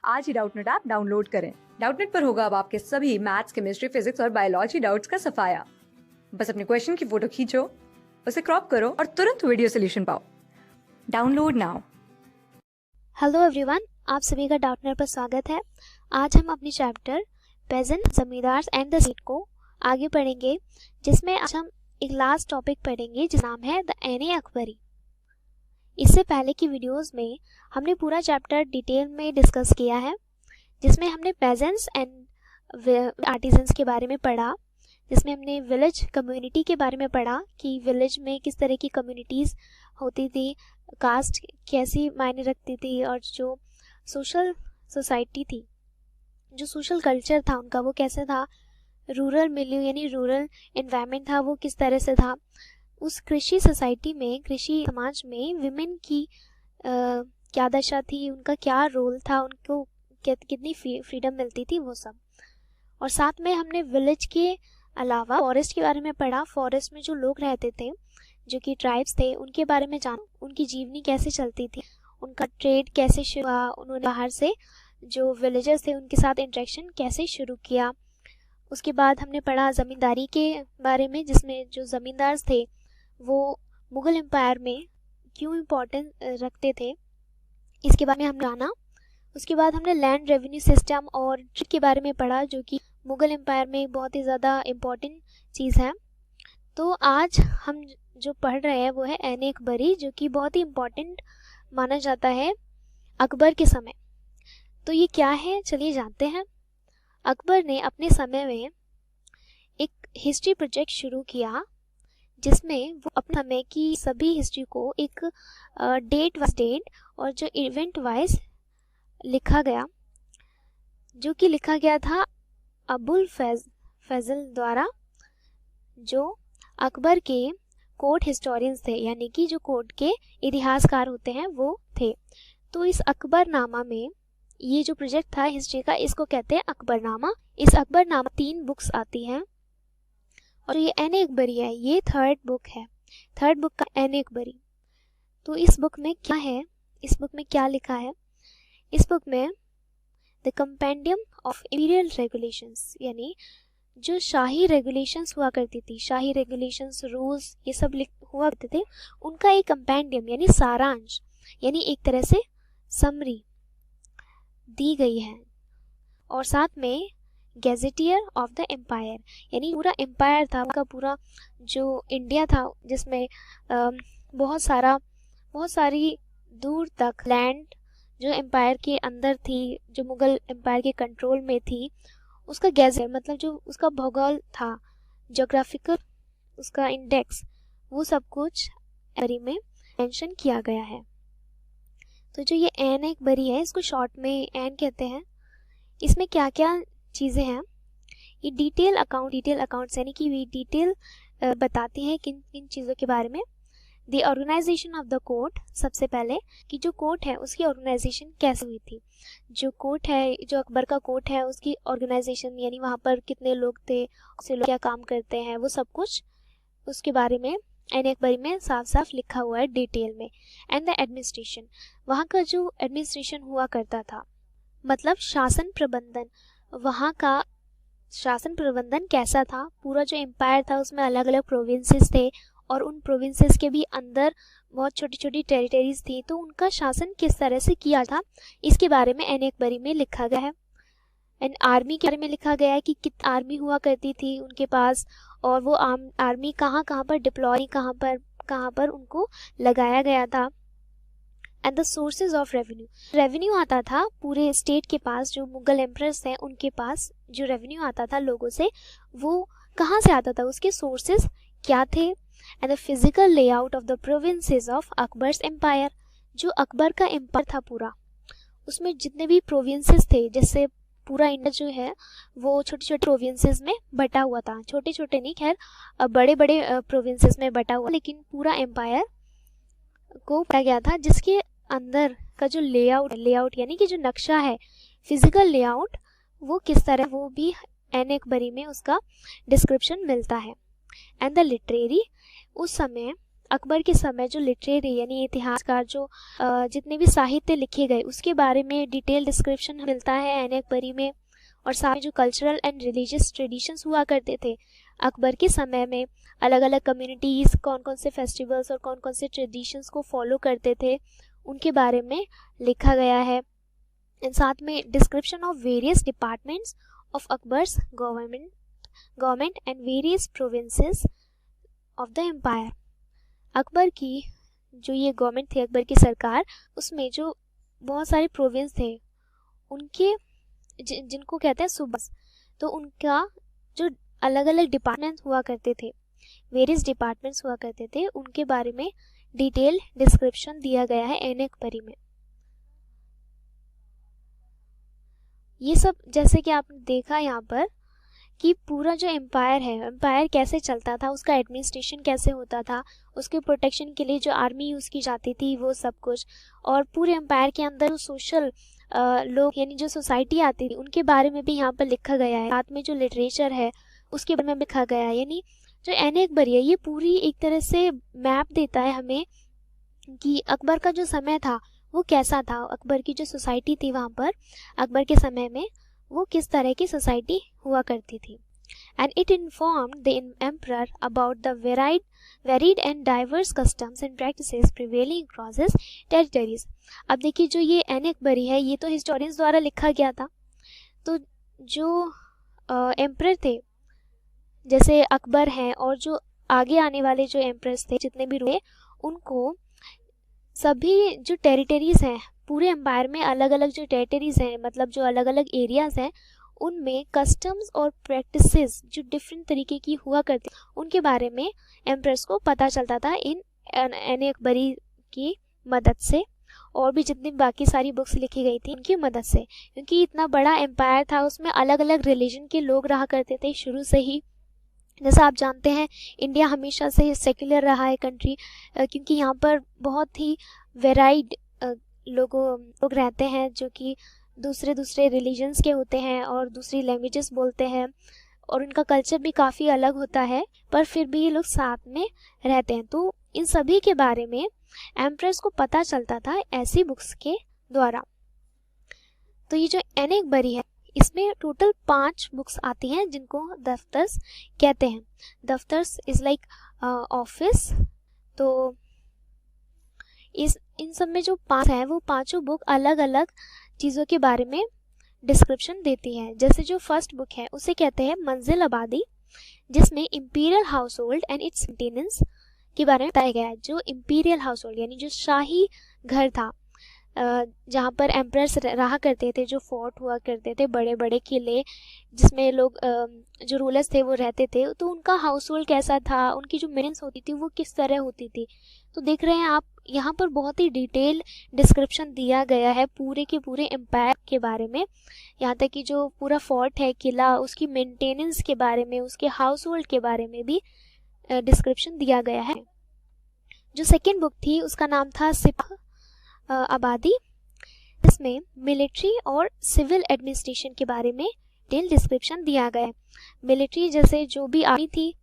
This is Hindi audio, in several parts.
आज ही डाउटनेट ऐप डाउनलोड करें। डाउटनेट पर होगा अब आपके सभी मैथ्स, केमिस्ट्री, फिजिक्स और बायोलॉजी डाउट्स का सफाया। बस अपने क्वेश्चन की फोटो खींचो, उसे क्रॉप करो और तुरंत वीडियो सोल्यूशन पाओ। Download now. हेलो एवरीवन, आप सभी का डाउटनेट पर स्वागत है। आज हम अपनी चैप्टर पेजेंट, जमींदार एंड द स्टेट को आगे पढ़ेंगे, जिसमें आज हम एक लास्ट टॉपिक पढ़ेंगे जिसका नाम है द एन अकबरी। इससे पहले की वीडियोस में हमने पूरा चैप्टर डिटेल में डिस्कस किया है, जिसमें हमने पेजेंट्स एंड आर्टिजन्स के बारे में पढ़ा, जिसमें हमने विलेज कम्युनिटी के बारे में पढ़ा कि विलेज में किस तरह की कम्युनिटीज़ होती थी, कास्ट कैसी मायने रखती थी, और जो सोशल सोसाइटी थी, जो सोशल कल्चर था उनका वो कैसे था, रूरल मिल्यू यानी रूरल एनवायरनमेंट था वो किस तरह से था, उस कृषि सोसाइटी में, कृषि समाज में विमेन की क्या दशा थी, उनका क्या रोल था, उनको कितनी फ्रीडम मिलती थी, वो सब। और साथ में हमने विलेज के अलावा फॉरेस्ट के बारे में पढ़ा। फॉरेस्ट में जो लोग रहते थे, जो कि ट्राइब्स थे, उनके बारे में जाना, उनकी जीवनी कैसे चलती थी, उनका ट्रेड कैसे शुरू हुआ, उन्होंने बाहर से जो विलेजर्स थे उनके साथ इंटरेक्शन कैसे शुरू किया। उसके बाद हमने पढ़ा ज़मींदारी के बारे में, जिसमें जो ज़मींदार थे वो मुग़ल एम्पायर में क्यों इम्पोर्टेंस रखते थे, इसके बारे में हम जाना। उसके बाद हमने लैंड रेवेन्यू सिस्टम और ट्रेड के बारे में पढ़ा, जो कि मुग़ल एम्पायर में बहुत ही ज़्यादा इम्पोर्टेंट चीज़ है। तो आज हम जो पढ़ रहे हैं वो है एन अकबरी, जो कि बहुत ही इम्पोर्टेंट माना जाता है अकबर के समय। तो ये क्या है, चलिए जानते हैं। अकबर ने अपने समय में एक हिस्ट्री प्रोजेक्ट शुरू किया, जिसमें वो अपने समय की सभी हिस्ट्री को एक डेट वाइज डेट और जो इवेंट वाइज लिखा गया, जो कि लिखा गया था अबुल फैजल द्वारा, जो अकबर के कोर्ट हिस्टोरियंस थे, यानी कि जो कोर्ट के इतिहासकार होते हैं वो थे। तो इस अकबरनामा में ये जो प्रोजेक्ट था हिस्ट्री का, इसको कहते हैं अकबरनामा। इस अकबरनामा 3 बुक्स आती हैं, और ये एन अकबरी है, ये थर्ड बुक है, थर्ड बुक का एन अकबरी। तो इस बुक में क्या है, इस बुक में क्या लिखा है, इस बुक में the compendium of imperial regulations, यानी जो शाही रेगुलेशंस हुआ करती थी, शाही रेगुलेशंस, रूल्स, ये सब हुआ करते थे, उनका एक कंपेंडियम यानी सारांश, यानी एक तरह से समरी दी गई है। और साथ में गैजेटियर ऑफ द एम्पायर, यानी पूरा एम्पायर था उनका, पूरा जो इंडिया था, जिसमें बहुत सारी दूर तक लैंड जो एम्पायर के अंदर थी, जो मुग़ल एम्पायर के कंट्रोल में थी, उसका गैजेट मतलब जो उसका भूगोल था, ज्योग्राफिकल उसका इंडेक्स, वो सब कुछ अकबरी में मेंशन किया गया है। तो जो ये एन अकबरी है, इसको शॉर्ट में एन कहते हैं। इसमें क्या क्या चीज़ें हैं, ये डिटेल अकाउंट्स यानी कि ये डिटेल बताती हैं किन किन चीज़ों के बारे में। The organisation of the court, सबसे पहले कि जो कोर्ट है उसकी ऑर्गेनाइजेशन कैसे हुई थी, जो कोर्ट है, जो अकबर का कोर्ट है, उसकी ऑर्गेनाइजेशन, यानी वहाँ पर कितने लोग थे, उससे लोग क्या काम करते हैं, वो सब कुछ उसके बारे में एन अकबरी में साफ साफ लिखा हुआ है डिटेल में। एंड द एडमिनिस्ट्रेशन, वहाँ का जो एडमिनिस्ट्रेशन हुआ करता था, मतलब शासन प्रबंधन, वहाँ का शासन प्रबंधन कैसा था, पूरा जो एम्पायर था उसमें अलग अलग प्रोविंसेस थे, और उन प्रोविंसेस के भी अंदर बहुत छोटी छोटी टेरिटरीज थी, तो उनका शासन किस तरह से किया था, इसके बारे में एन अकबरी में लिखा गया है। एंड आर्मी के बारे में लिखा गया है कि कितनी आर्मी हुआ करती थी उनके पास, और वो आर्मी कहाँ कहाँ पर डिप्लॉय, कहाँ पर उनको लगाया गया था। And the sources of revenue आता था पूरे स्टेट के पास, जो मुगल एम्परर्स हैं उनके पास जो रेवेन्यू आता था लोगों से, वो कहाँ से आता था, उसके सोर्सेज क्या थे। And the physical layout of the provinces of Akbar's empire, जो अकबर का एम्पायर था पूरा, उसमें जितने भी प्रोविंसेस थे, जैसे पूरा इंडिया जो है वो छोटे छोटे प्रोविंसेस में बटा हुआ था, छोटे छोटे नहीं, खैर बड़े बड़े प्रोविंसेस में बटा हुआ, लेकिन पूरा एम्पायर को बटा गया था, जिसके अंदर का जो लेआउट यानी कि जो नक्शा है, फिजिकल लेआउट, वो किस तरह, वो भी एन अकबरी में उसका डिस्क्रिप्शन मिलता है। एंड द लिटरेरी, उस समय अकबर के समय जो लिटरेरी यानी इतिहासकार जो जितने भी साहित्य लिखे गए उसके बारे में डिटेल डिस्क्रिप्शन मिलता है ऐन अकबरी में। और साथ में जो कल्चरल एंड रिलीजियस ट्रेडिशंस हुआ करते थे अकबर के समय में, अलग अलग कम्युनिटीज़ कौन कौन से फेस्टिवल्स और कौन कौन से ट्रेडिशंस को फॉलो करते थे उनके बारे में लिखा गया है। एंड साथ में description of various departments of Akbar's government and various provinces of the empire. Akbar की जो ये गवर्नमेंट थी, अकबर की सरकार, उसमें जो बहुत सारे प्रोविंस थे उनके जिनको कहते हैं सूबास, तो उनका जो अलग अलग डिपार्टमेंट हुआ करते थे, वेरियस डिपार्टमेंट्स हुआ करते थे, उनके बारे में डिटेल डिस्क्रिप्शन दिया गया है ऐन अकबरी में। ये सब जैसे कि आपने देखा यहाँ पर कि पूरा जो एम्पायर है, एम्पायर कैसे चलता था, उसका एडमिनिस्ट्रेशन कैसे होता था, उसके प्रोटेक्शन के लिए जो आर्मी यूज़ की जाती थी वो सब कुछ, और पूरे एम्पायर के अंदर जो सोशल लोग यानी जो सोसाइटी आती थी उनके बारे में भी यहाँ पर लिखा गया है। साथ में जो लिटरेचर है उसके बारे में लिखा गया है। यानी जो ऐन अकबरी है ये पूरी एक तरह से मैप देता है हमें कि अकबर का जो समय था वो कैसा था, अकबर की जो सोसाइटी थी वहाँ पर अकबर के समय में वो किस तरह की सोसाइटी हुआ करती थी। And it informed the emperor about the varied and diverse customs and practices prevailing across his territories। अब देखिए जो ये ऐन अकबरी है ये तो हिस्टोरियंस द्वारा लिखा गया था, तो जो एम्परर थे जैसे अकबर हैं और जो आगे आने वाले जो एम्परर्स थे जितने भी रुके, उनको सभी जो टेरिटरीज हैं पूरे एम्पायर में, अलग अलग जो टेरिटरीज हैं मतलब जो अलग अलग एरियाज हैं, उनमें कस्टम्स और प्रैक्टिसेस जो डिफरेंट तरीके की हुआ करती उनके बारे में एम्प्रेस को पता चलता था इन ऐन अकबरी की मदद से, और भी जितनी बाकी सारी बुक्स लिखी गई थी उनकी मदद से। क्योंकि इतना बड़ा एम्पायर था उसमें अलग अलग रिलीजन के लोग रहा करते थे शुरू से ही। जैसा आप जानते हैं इंडिया हमेशा से सेक्युलर रहा है कंट्री, क्योंकि यहाँ पर बहुत ही वेराइड लोग रहते हैं जो कि दूसरे रिलीजन्स के होते हैं और दूसरी लैंग्वेजेस बोलते हैं, और उनका कल्चर भी काफ़ी अलग होता है, पर फिर भी ये लोग साथ में रहते हैं। तो इन सभी के बारे में एम्प्रेस को पता चलता था ऐसी बुक्स के द्वारा। तो ये जो ऐन अकबरी है इसमें टोटल 5 बुक्स आती हैं जिनको दफ्तर्स कहते हैं। दफ्तर्स इज़ लाइक ऑफिस। तो इन सब में जो 5 हैं वो पांचों बुक अलग अलग चीज़ों के बारे में डिस्क्रिप्शन देती है। जैसे जो फर्स्ट बुक है उसे कहते हैं मंजिल आबादी, जिसमें imperial house hold and it's maintenance के बारे में बताया गया है। जो इंपीरियल हाउस होल्ड यानी जो शाही घर था जहाँ पर एम्परर्स रहा करते थे, जो फोर्ट हुआ करते थे, बड़े बड़े किले जिसमें लोग जो रूलर्स थे वो रहते थे, तो उनका हाउस होल्ड कैसा था, उनकी जो मेंटेनेंस होती थी वो किस तरह होती थी। तो देख रहे हैं आप यहाँ पर बहुत ही डिटेल डिस्क्रिप्शन दिया गया है पूरे के पूरे एम्पायर के बारे में। यहाँ तक कि जो पूरा फोर्ट है, किला, उसकी मेंटेनेंस के बारे में, उसके हाउस होल्ड के बारे में भी डिस्क्रिप्शन दिया गया है। जो सेकेंड बुक थी उसका नाम था सिपाह आबादी, इसमें मिलिट्री और सिविल एडमिनिस्ट्रेशन के बारे में डिटेल डिस्क्रिप्शन दिया गया है। मिलिट्री जैसे जो भी आर्मी थी,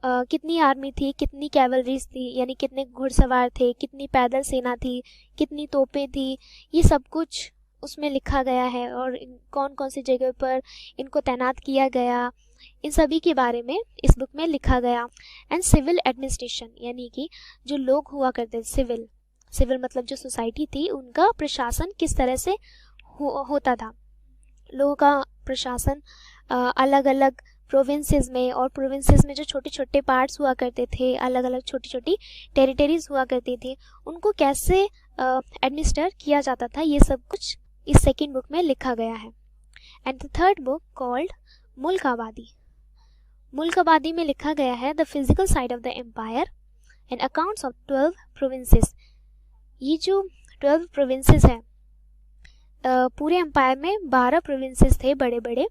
कितनी आर्मी थी, कितनी कैवलरीज थी यानी कितने घुड़सवार थे, कितनी पैदल सेना थी, कितनी तोपें थी, ये सब कुछ उसमें लिखा गया है, और कौन कौन सी जगह पर इनको तैनात किया गया, इन सभी के बारे में इस बुक में लिखा गया। एंड सिविल एडमिनिस्ट्रेशन यानी कि जो लोग हुआ करते थे, सिविल मतलब जो सोसाइटी थी उनका प्रशासन किस तरह से होता था। लोगों का प्रशासन अलग अलग प्रोविंसेस में, और प्रोविंसेस में जो छोटे छोटे पार्ट्स हुआ करते थे, अलग अलग छोटी छोटी टेरिटरीज हुआ करती थी, उनको कैसे एडमिनिस्टर किया जाता था, ये सब कुछ इस सेकेंड बुक में लिखा गया है। And the third book called Mulk Abadi. Mulk Abadi में लिखा गया है the physical side of the empire and accounts of 12 provinces. ये जो 12 प्रोविंसेस हैं, पूरे एम्पायर में 12 प्रोविंसेस थे बड़े बड़े,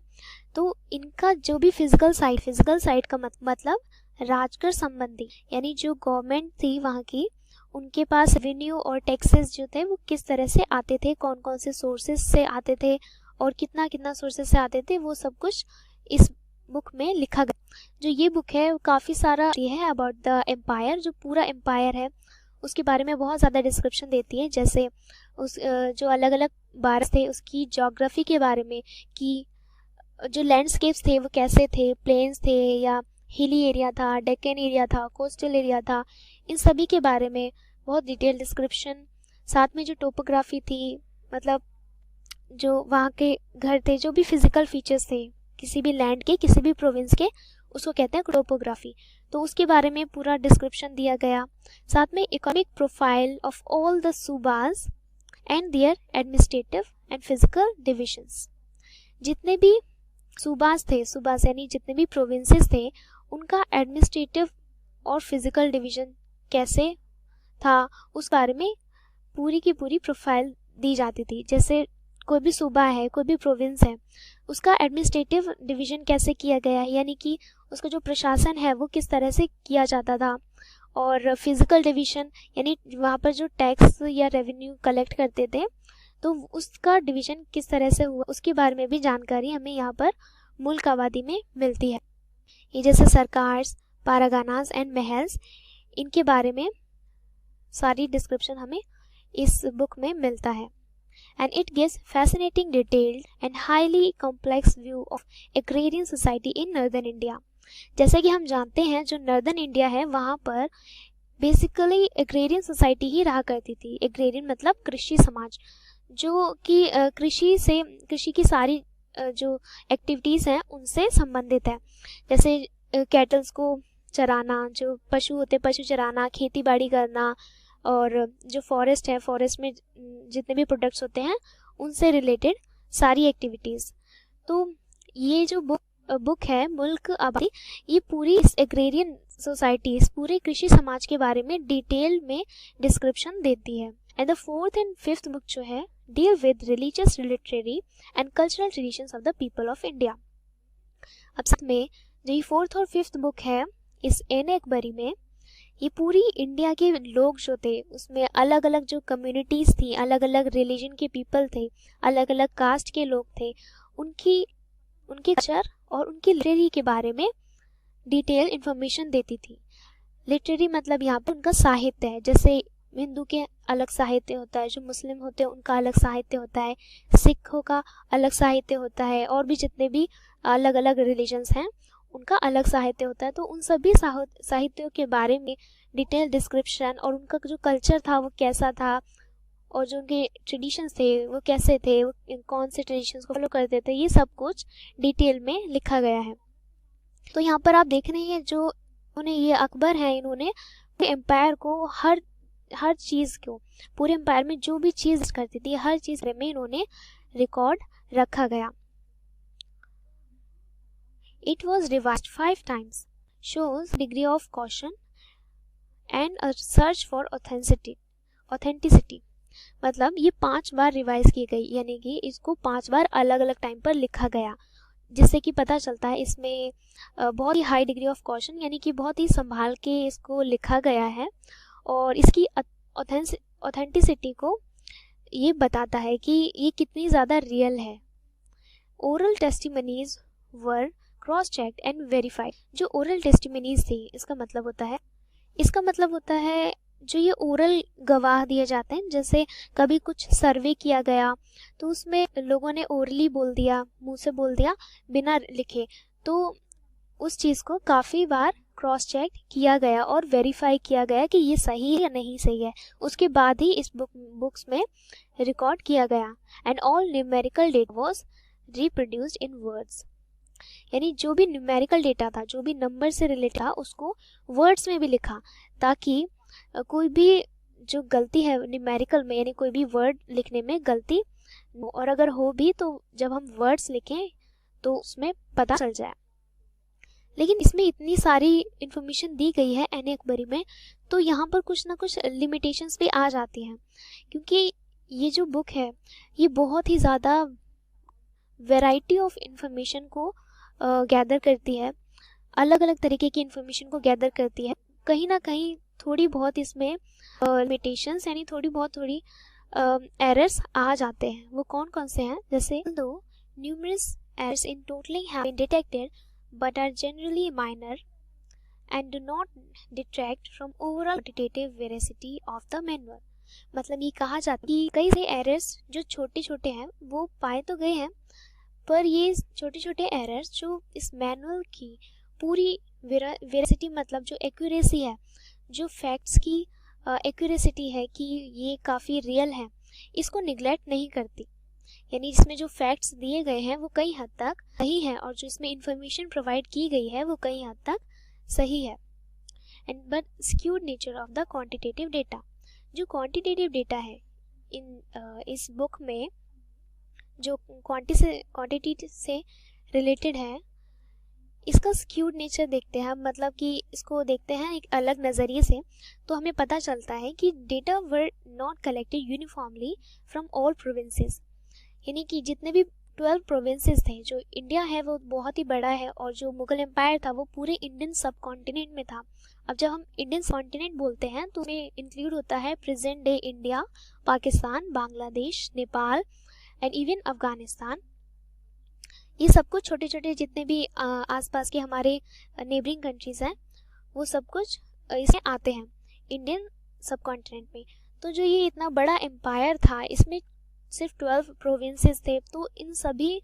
तो इनका जो भी फिजिकल साइड का मतलब राजकर संबंधी, यानी जो गवर्नमेंट थी वहाँ की, उनके पास रेवेन्यू और टैक्सेस जो थे वो किस तरह से आते थे, कौन कौन से सोर्सेज से आते थे और कितना कितना सोर्सेज से आते थे, वो सब कुछ इस बुक में लिखा गया। जो ये बुक है काफ़ी सारा ये है अबाउट द एम्पायर, जो पूरा एम्पायर है उसके बारे में बहुत ज़्यादा डिस्क्रिप्शन देती है, जैसे उस जो अलग अलग बार थे उसकी ज्योग्राफी के बारे में, कि जो लैंडस्केप्स थे वो कैसे थे, प्लेन्स थे या हिली एरिया था, डेक्कन एरिया था, कोस्टल एरिया था, इन सभी के बारे में बहुत डिटेल डिस्क्रिप्शन। साथ में जो टोपोग्राफी थी, मतलब जो वहाँ के घर थे, जो भी फिजिकल फीचर्स थे किसी भी लैंड के, किसी भी प्रोविंस के, उसको कहते हैं टोपोग्राफी, तो उसके बारे में पूरा डिस्क्रिप्शन दिया गया। साथ में economic profile of all the सूबास and their administrative and physical divisions. जितने भी सूबास थे, सूबास यानी जितने भी प्रोविंसेस थे, उनका एडमिनिस्ट्रेटिव और फिजिकल डिवीजन कैसे था उस बारे में पूरी की पूरी प्रोफाइल दी जाती थी। जैसे कोई भी सूबा है, कोई भी प्रोविंस है, उसका एडमिनिस्ट्रेटिव डिवीजन कैसे किया गया है, यानी कि उसका जो प्रशासन है वो किस तरह से किया जाता था, और फिजिकल डिवीजन यानी वहाँ पर जो टैक्स या रेवेन्यू कलेक्ट करते थे तो उसका डिवीजन किस तरह से हुआ, उसके बारे में भी जानकारी हमें यहाँ पर मुल्क आबादी में मिलती है। ये जैसे सरकार्स, पारागानास एंड महल्स, इनके बारे में सारी डिस्क्रिप्शन हमें इस बुक में मिलता है। And it gives fascinating, detailed and highly complex view of agrarian society in northern India। जैसे कि हम जानते हैं जो नॉर्दर्न इंडिया है वहाँ पर बेसिकली एग्रेरियन सोसाइटी ही रहा करती थी। एग्रेरियन मतलब कृषि समाज, जो कि कृषि की सारी जो एक्टिविटीज़ हैं उनसे संबंधित है। जैसे कैटल्स को चराना, जो पशु होते पशु चराना, खेती बाड़ी करना, और जो फॉरेस्ट है, फॉरेस्ट में जितने भी प्रोडक्ट्स होते हैं उनसे रिलेटेड सारी एक्टिविटीज़। तो ये जो बुक है मुल्क आबादी, ये पूरी इस एग्रेरियन सोसाइटी, इस पूरे कृषि समाज के बारे में डिटेल में डिस्क्रिप्शन देती है। And the 4th and 5th book जो है deal with religious, literary and cultural traditions of the people of India. अब साथ में जो ये 4th और 5th बुक है इस एन अकबरी में, ये पूरी इंडिया के लोग जो थे उसमें अलग अलग जो कम्युनिटीज़ थी, अलग अलग रिलीजन के पीपल थे, अलग अलग कास्ट के लोग थे, उनके कल्चर और उनकी लिटरेरी के बारे में डिटेल इन्फॉर्मेशन देती थी। लिटरेरी मतलब यहाँ पर उनका साहित्य है, जैसे हिंदू के अलग साहित्य होता है, जो मुस्लिम होते हैं उनका अलग साहित्य होता है, सिखों का अलग साहित्य होता है, और भी जितने भी अलग अलग रिलीजन्स हैं उनका अलग साहित्य होता है। तो उन सभी साहित्यों के बारे में डिटेल डिस्क्रिप्शन, और उनका जो कल्चर था वो कैसा था, और जो उनके ट्रेडिशंस थे वो कैसे थे, वो कौन से ट्रेडिशंस को फॉलो करते थे, ये सब कुछ डिटेल में लिखा गया है। तो यहाँ पर आप देख रहे हैं जो उन्होंने ये अकबर हैं, इन्होंने एम्पायर को हर चीज़ को, पूरे एम्पायर में जो भी चीज़ करती थी हर चीज़ में इन्होंने रिकॉर्ड रखा गया। It was revised 5 times, shows degree of caution and a search for authenticity। मतलब ये 5 बार रिवाइज की गई, यानी कि इसको 5 बार अलग अलग टाइम पर लिखा गया, जिससे कि पता चलता है इसमें बहुत ही हाई डिग्री ऑफ कॉशन, यानी कि बहुत ही संभाल के इसको लिखा गया है, और इसकी ऑथेंटिसिटी को ये बताता है कि ये कितनी ज़्यादा रियल है। Oral testimonies were cross checked and verified. जो ओरल टेस्टिमनीज थी, इसका मतलब होता है जो ये ओरल गवाह दिए जाते हैं, जैसे कभी कुछ सर्वे किया गया तो उसमें लोगों ने ओरली बोल दिया, मुंह से बोल दिया बिना लिखे, तो उस चीज़ को काफ़ी बार क्रॉस चेक किया गया और वेरीफाई किया गया कि ये सही है या नहीं सही है, उसके बाद ही इस बुक्स में रिकॉर्ड किया गया। And all numerical data was reproduced in words, यानी जो भी न्यूमेरिकल डेटा था, जो भी नंबर से रिलेटेड था, उसको वर्ड्स में भी लिखा, ताकि कोई भी जो गलती है न्यूमेरिकल में, यानी कोई भी वर्ड लिखने में गलती, और अगर हो भी तो जब हम वर्ड्स लिखें तो उसमें पता चल जाए। लेकिन इसमें इतनी सारी इन्फॉर्मेशन दी गई है एन अकबरी में, तो यहाँ पर कुछ ना कुछ लिमिटेशंस भी आ जाती हैं, क्योंकि ये जो बुक है ये बहुत ही ज़्यादा वैरायटी ऑफ इंफॉर्मेशन को गैदर करती है, अलग अलग तरीके की इंफॉर्मेशन को गैदर करती है। कहीं ना कहीं थोड़ी बहुत इसमें लिमिटेशंस, यानी थोड़ी एरर्स आ जाते हैं। वो कौन कौन से हैं? जैसे दो numerous errors in totalling have been detected, but are generally minor and do not detract from overall quantitative veracity of the manual। मतलब ये कहा जाता है कि कई से एरर्स जो छोटे छोटे हैं वो पाए तो गए हैं, पर ये छोटे छोटे एरर्स जो इस मैनुअल की पूरी वेरासिटी मतलब जो एक्यूरेसी है, जो फैक्ट्स की एक्यूरेसिटी है कि ये काफ़ी रियल है, इसको निगलेक्ट नहीं करती। यानी इसमें जो फैक्ट्स दिए गए हैं वो कई हद तक सही है और जो इसमें इंफॉर्मेशन प्रोवाइड की गई है वो कई हद तक सही है। And but skewed nature of the quantitative data, जो क्वांटिटेटिव डेटा है इस बुक में जो क्वांटिटी से रिलेटेड है, इसका स्क्यूड नेचर देखते हैं, मतलब कि इसको देखते हैं एक अलग नज़रिए से, तो हमें पता चलता है कि data were not collected uniformly from all provinces. यानी कि जितने भी 12 प्रोविंसेस थे, जो इंडिया है वो बहुत ही बड़ा है और जो मुगल एम्पायर था वो पूरे इंडियन सब कॉन्टिनेंट में था। अब जब हम इंडियन कॉन्टिनेंट बोलते हैं तो उसमें इंक्लूड होता है present day India, Pakistan, Bangladesh, Nepal and even Afghanistan. ये सब कुछ छोटे छोटे जितने भी आसपास के हमारे नेबरिंग कंट्रीज़ हैं वो सब कुछ इसमें आते हैं इंडियन सब कॉन्टिनेंट में। तो जो ये इतना बड़ा एम्पायर था इसमें सिर्फ 12 प्रोविंसेस थे, तो इन सभी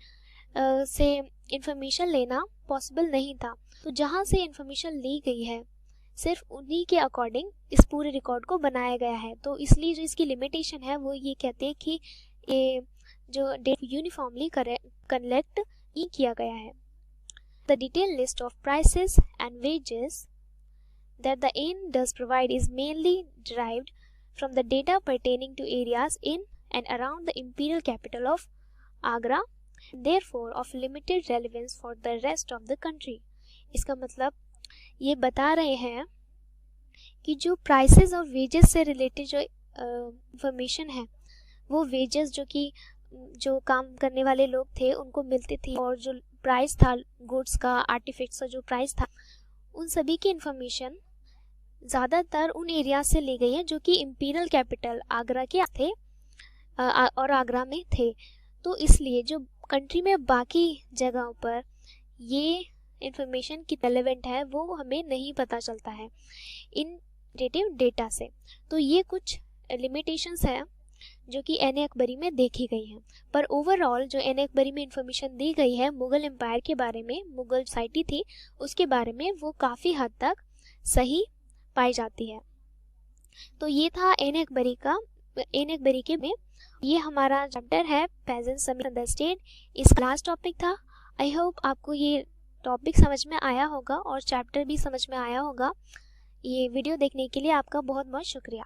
से इंफॉर्मेशन लेना पॉसिबल नहीं था। तो जहाँ से इंफॉर्मेशन ली गई है सिर्फ उन्हीं के अकॉर्डिंग इस पूरे रिकॉर्ड को बनाया गया है। तो इसलिए जो इसकी लिमिटेशन है वो ये कहते हैं कि ये जो डेटा यूनिफॉर्मली कलेक्ट नहीं किया गया है। The detail list of prices and wages that the AIN does provide is mainly derived from the data pertaining to areas in and around the imperial capital of Agra, therefore of limited relevance for the rest of the country। इसका मतलब ये बता रहे हैं कि जो प्राइसेस और वेजेस से रिलेटेड जो इंफॉर्मेशन है वो वेजेस जो कि जो काम करने वाले लोग थे उनको मिलती थी, और जो प्राइस था गुड्स का, आर्टिफैक्ट्स का जो प्राइस था, उन सभी की इंफॉर्मेशन ज़्यादातर उन एरिया से ली गई है जो कि इंपीरियल कैपिटल आगरा के थे और आगरा में थे। तो इसलिए जो कंट्री में बाकी जगहों पर ये इंफॉर्मेशन की रेलेवेंट है वो हमें नहीं पता चलता है इन डेटिव डेटा से। तो ये कुछ लिमिटेशंस हैं जो कि एन अकबरी में देखी गई हैं, पर ओवरऑल जो एन अकबरी में इंफॉर्मेशन दी गई है मुग़ल एम्पायर के बारे में, मुग़ल सोसाइटी थी उसके बारे में, वो काफ़ी हद तक सही पाई जाती है। तो ये था एन अकबरी के में ये हमारा चैप्टर है पेजेंट समीर द स्टेट। इस लास्ट टॉपिक था। आई होप आपको ये टॉपिक समझ में आया होगा और चैप्टर भी समझ में आया होगा। ये वीडियो देखने के लिए आपका बहुत बहुत शुक्रिया।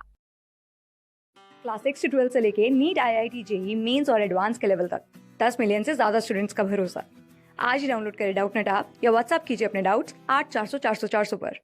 क्लास 6 से 12 से लेके नीट, IIT, JEE मेंस और एडवांस के लेवल तक 10 मिलियन से ज़्यादा स्टूडेंट्स का भरोसा। आज ही डाउनलोड करें डाउटनेट ऐप या व्हाट्सएप कीजिए अपने डाउट्स 8400 400 400 पर।